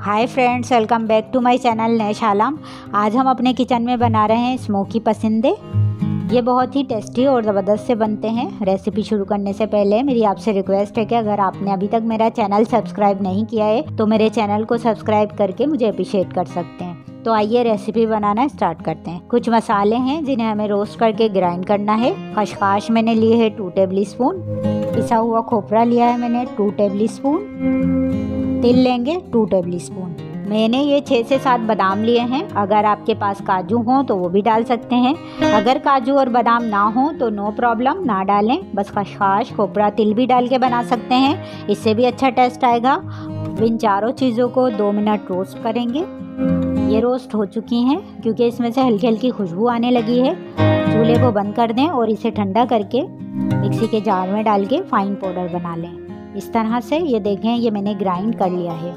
Hi friends, welcome back to my channel Nash Alam. आज हम अपने किचन में बना रहे हैं स्मोकी पसंदे। ये बहुत ही टेस्टी और ज़बरदस्त से बनते हैं। रेसिपी शुरू करने से पहले मेरी आपसे रिक्वेस्ट है कि अगर आपने अभी तक मेरा चैनल सब्सक्राइब नहीं किया है तो मेरे चैनल को सब्सक्राइब करके मुझे अप्रिशिएट कर सकते हैं। तो आइए रेसिपी बनाना स्टार्ट करते हैं। कुछ मसाले हैं जिन्हें हमें रोस्ट करके ग्राइंड करना है। खसखस मैंने लिए है 2 टेबल स्पून। पिसा हुआ खोपरा लिया है मैंने 2 टेबल स्पून। तिल लेंगे 2 टेबल स्पून। मैंने ये 6 से 7 बादाम लिए हैं। अगर आपके पास काजू हो तो वो भी डाल सकते हैं। अगर काजू और बादाम ना हो तो नो प्रॉब्लम, ना डालें। बस खसखस, खोपरा, तिल भी डाल के बना सकते हैं, इससे भी अच्छा टेस्ट आएगा। इन चारों चीज़ों को 2 मिनट रोस्ट करेंगे। ये रोस्ट हो चुकी हैं क्योंकि इसमें से हल्की हल्की खुशबू आने लगी है। चूल्हे को बंद कर दें और इसे ठंडा करके मिक्सी के जार में डाल के फाइन पाउडर बना लें। इस तरह से ये देखें, ये मैंने ग्राइंड कर लिया है।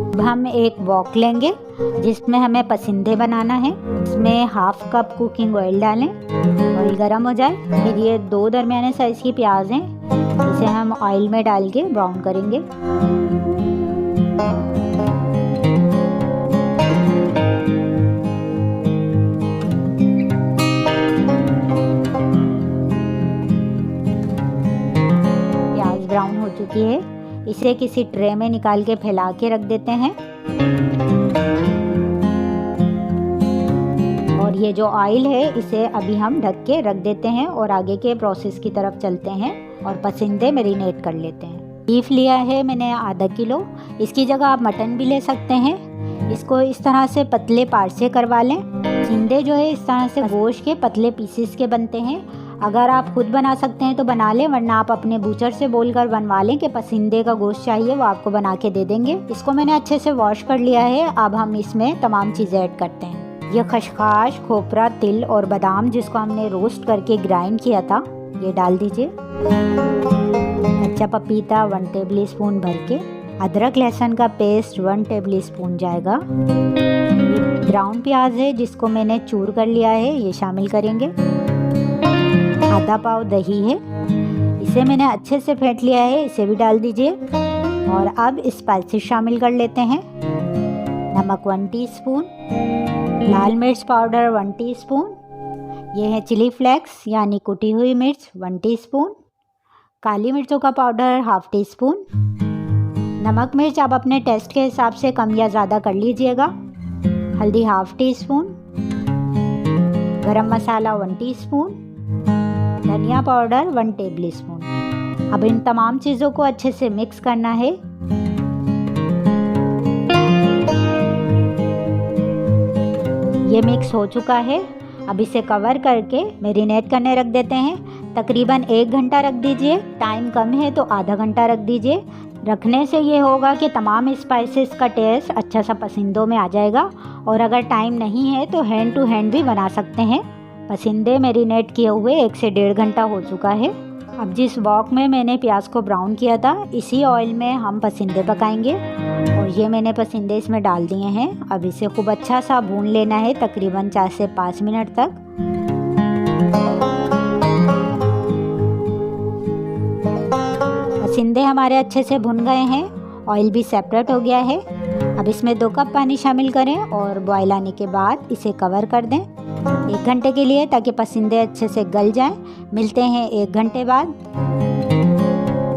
अब हम एक वॉक लेंगे जिसमें हमें पसंदे बनाना है। इसमें 1/2 कप कुकिंग ऑयल डालें। ऑयल गर्म हो जाए फिर ये 2 दरमियाने साइज़ की प्याज हैं, इसे हम ऑयल में डाल के ब्राउन करेंगे। ब्राउन हो चुकी है, इसे किसी ट्रे में निकाल के फैला के रख देते हैं। और ये जो ऑयल है इसे अभी हम ढक के रख देते हैं और आगे के प्रोसेस की तरफ चलते हैं और पसंदे मैरिनेट कर लेते हैं। बीफ लिया है मैंने आधा किलो। इसकी जगह आप मटन भी ले सकते हैं। इसको इस तरह से पतले पार्ट से करवा लें। पसंदे जो है इस तरह से गोश्त के पतले पीसेस के बनते हैं। अगर आप खुद बना सकते हैं तो बना लें, वरना आप अपने बूचर से बोलकर बनवा लें कि पसंदे का गोश्त चाहिए, वो आपको बना के दे देंगे। इसको मैंने अच्छे से वॉश कर लिया है। अब हम इसमें तमाम चीज़ें ऐड करते हैं। ये खसखस, खोपरा, तिल और बादाम जिसको हमने रोस्ट करके ग्राइंड किया था, ये डाल दीजिए। कच्चा पपीता 1 टेबल स्पून भर के। अदरक लहसुन का पेस्ट 1 टेबल स्पून जाएगा। ब्राउन प्याज है जिसको मैंने चूर कर लिया है, ये शामिल करेंगे। आधा पाव दही है, इसे मैंने अच्छे से फेंट लिया है, इसे भी डाल दीजिए। और अब स्पाइसेस शामिल कर लेते हैं। नमक 1 टीस्पून, लाल मिर्च पाउडर 1 टीस्पून, ये है चिली फ्लेक्स यानी कुटी हुई मिर्च 1 टीस्पून, काली मिर्चों का पाउडर 1/2 टीस्पून। नमक मिर्च आप अपने टेस्ट के हिसाब से कम या ज़्यादा कर लीजिएगा। हल्दी 1/2 टीस्पून, गरम मसाला 1 टीस्पून, धनिया पाउडर 1 टेबल स्पून। अब इन तमाम चीज़ों को अच्छे से मिक्स करना है। ये मिक्स हो चुका है। अब इसे कवर करके मैरिनेट करने रख देते हैं। तकरीबन 1 घंटा रख दीजिए। टाइम कम है तो आधा घंटा रख दीजिए। रखने से ये होगा कि तमाम स्पाइसेस का टेस्ट अच्छा सा पसंदों में आ जाएगा। और अगर टाइम नहीं है तो हैंड टू हैंड भी बना सकते हैं। पसंदे मैरिनेट किए हुए 1 से 1.5 घंटा हो चुका है। अब जिस वॉक में मैंने प्याज को ब्राउन किया था, इसी ऑयल में हम पसंदे पकाएंगे। और ये मैंने पसंदे इसमें डाल दिए हैं। अब इसे खूब अच्छा सा भून लेना है, तकरीबन 4 से 5 मिनट तक। पसंदे हमारे अच्छे से भुन गए हैं, ऑयल भी सेपरेट हो गया है। अब इसमें 2 कप पानी शामिल करें और बॉयल आने के बाद इसे कवर कर दें 1 घंटे के लिए, ताकि पसंदे अच्छे से गल जाएं। मिलते हैं 1 घंटे बाद।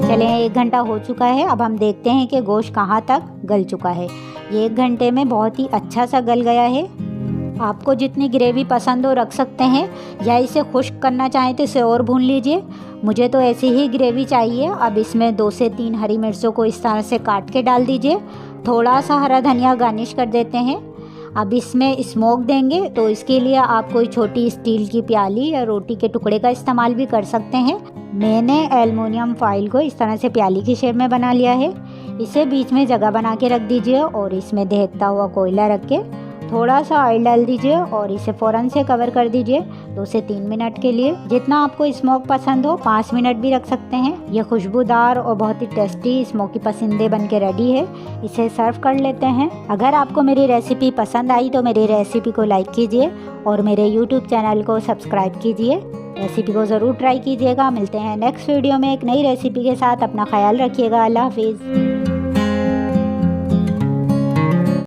चलें, 1 घंटा हो चुका है। अब हम देखते हैं कि गोश्त कहाँ तक गल चुका है। ये 1 घंटे में बहुत ही अच्छा सा गल गया है। आपको जितनी ग्रेवी पसंद हो रख सकते हैं, या इसे खुश्क करना चाहें तो इसे और भून लीजिए। मुझे तो ऐसी ही ग्रेवी चाहिए। अब इसमें 2 से 3 हरी मिर्चों को इस तरह से काट के डाल दीजिए। थोड़ा सा हरा धनिया गार्निश कर देते हैं। अब इसमें स्मोक देंगे तो इसके लिए आप कोई छोटी स्टील की प्याली या रोटी के टुकड़े का इस्तेमाल भी कर सकते हैं। मैंने एल्युमिनियम फॉइल को इस तरह से प्याली की शेप में बना लिया है। इसे बीच में जगह बना के रख दीजिए और इसमें दहकता हुआ कोयला रख के थोड़ा सा ऑयल डाल दीजिए और इसे फ़ौरन से कवर कर दीजिए 2 से 3 मिनट के लिए। जितना आपको स्मोक पसंद हो 5 मिनट भी रख सकते हैं। ये खुशबूदार और बहुत ही टेस्टी स्मोकी पसंदे बन के रेडी है। इसे सर्व कर लेते हैं। अगर आपको मेरी रेसिपी पसंद आई तो मेरी रेसिपी को लाइक कीजिए और मेरे यूट्यूब चैनल को सब्सक्राइब कीजिए। रेसिपी को ज़रूर ट्राई कीजिएगा। मिलते हैं नेक्स्ट वीडियो में एक नई रेसिपी के साथ। अपना ख्याल रखिएगा। अल्लाह हाफिज़।